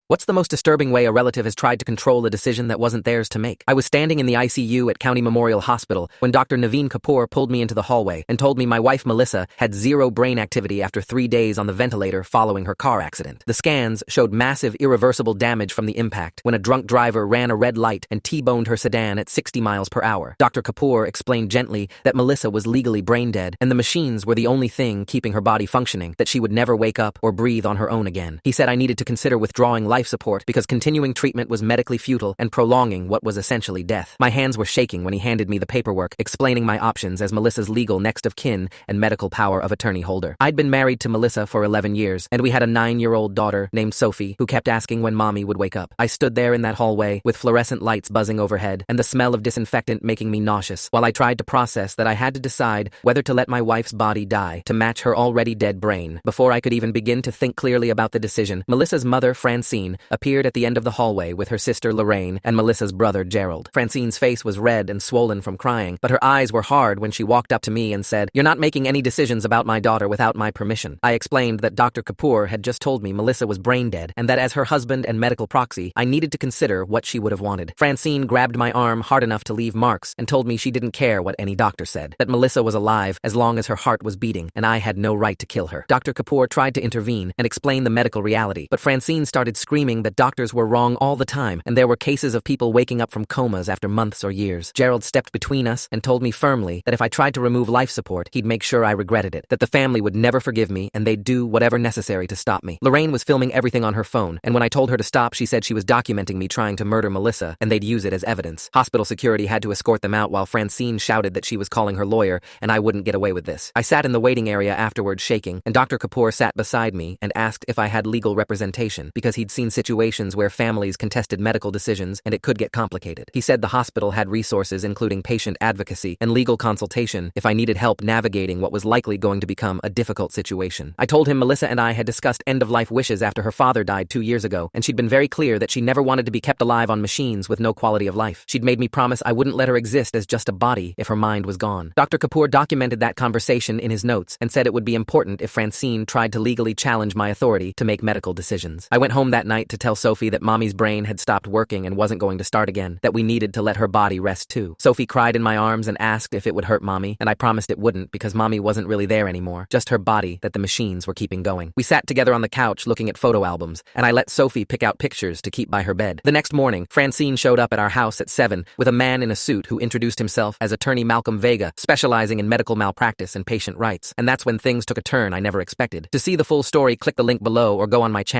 What's the most disturbing way a relative has tried to control a decision that wasn't theirs to make? I was standing in the ICU at County Memorial Hospital when Dr. Naveen Kapoor pulled me into the hallway and told me my wife Melissa had zero brain activity after 3 days on the ventilator following her car accident. The scans showed massive irreversible damage from the impact when a drunk driver ran a red light and T-boned her sedan at 60 miles per hour. Dr. Kapoor explained gently that Melissa was legally brain dead and the machines were the only thing keeping her body functioning, that she would never wake up or breathe on her own again. He said I needed to consider withdrawing life support because continuing treatment was medically futile and prolonging what was essentially death. My hands were shaking when he handed me the paperwork, explaining my options as Melissa's legal next of kin and medical power of attorney holder. I'd been married to Melissa for 11 years, and we had a 9-year-old daughter named Sophie who kept asking when mommy would wake up. I stood there in that hallway with fluorescent lights buzzing overhead and the smell of disinfectant making me nauseous while I tried to process that I had to decide whether to let my wife's body die to match her already dead brain. Before I could even begin to think clearly about the decision, Melissa's mother, Francine, appeared at the end of the hallway with her sister Lorraine and Melissa's brother Gerald. Francine's face was red and swollen from crying, but her eyes were hard when she walked up to me and said, "You're not making any decisions about my daughter without my permission." I explained that Dr. Kapoor had just told me Melissa was brain dead and that as her husband and medical proxy, I needed to consider what she would have wanted. Francine grabbed my arm hard enough to leave marks and told me she didn't care what any doctor said, that Melissa was alive as long as her heart was beating and I had no right to kill her. Dr. Kapoor tried to intervene and explain the medical reality, but Francine started screaming that doctors were wrong all the time and there were cases of people waking up from comas after months or years. Gerald stepped between us and told me firmly that if I tried to remove life support, he'd make sure I regretted it, that the family would never forgive me and they'd do whatever necessary to stop me. Lorraine was filming everything on her phone, and when I told her to stop, she said she was documenting me trying to murder Melissa and they'd use it as evidence. Hospital security had to escort them out while Francine shouted that she was calling her lawyer and I wouldn't get away with this. I sat in the waiting area afterward shaking, and Dr. Kapoor sat beside me and asked if I had legal representation because he'd seen situations where families contested medical decisions and it could get complicated. He said the hospital had resources including patient advocacy and legal consultation if I needed help navigating what was likely going to become a difficult situation. I told him Melissa and I had discussed end-of-life wishes after her father died 2 years ago, and she'd been very clear that she never wanted to be kept alive on machines with no quality of life. She'd made me promise I wouldn't let her exist as just a body if her mind was gone. Dr. Kapoor documented that conversation in his notes and said it would be important if Francine tried to legally challenge my authority to make medical decisions. I went home that night to tell Sophie that mommy's brain had stopped working and wasn't going to start again, that we needed to let her body rest too. Sophie cried in my arms and asked if it would hurt mommy, and I promised it wouldn't because mommy wasn't really there anymore, just her body that the machines were keeping going. We sat together on the couch looking at photo albums, and I let Sophie pick out pictures to keep by her bed. The next morning, Francine showed up at our house at 7 with a man in a suit who introduced himself as attorney Malcolm Vega, specializing in medical malpractice and patient rights, and that's when things took a turn I never expected. To see the full story, click the link below or go on my channel.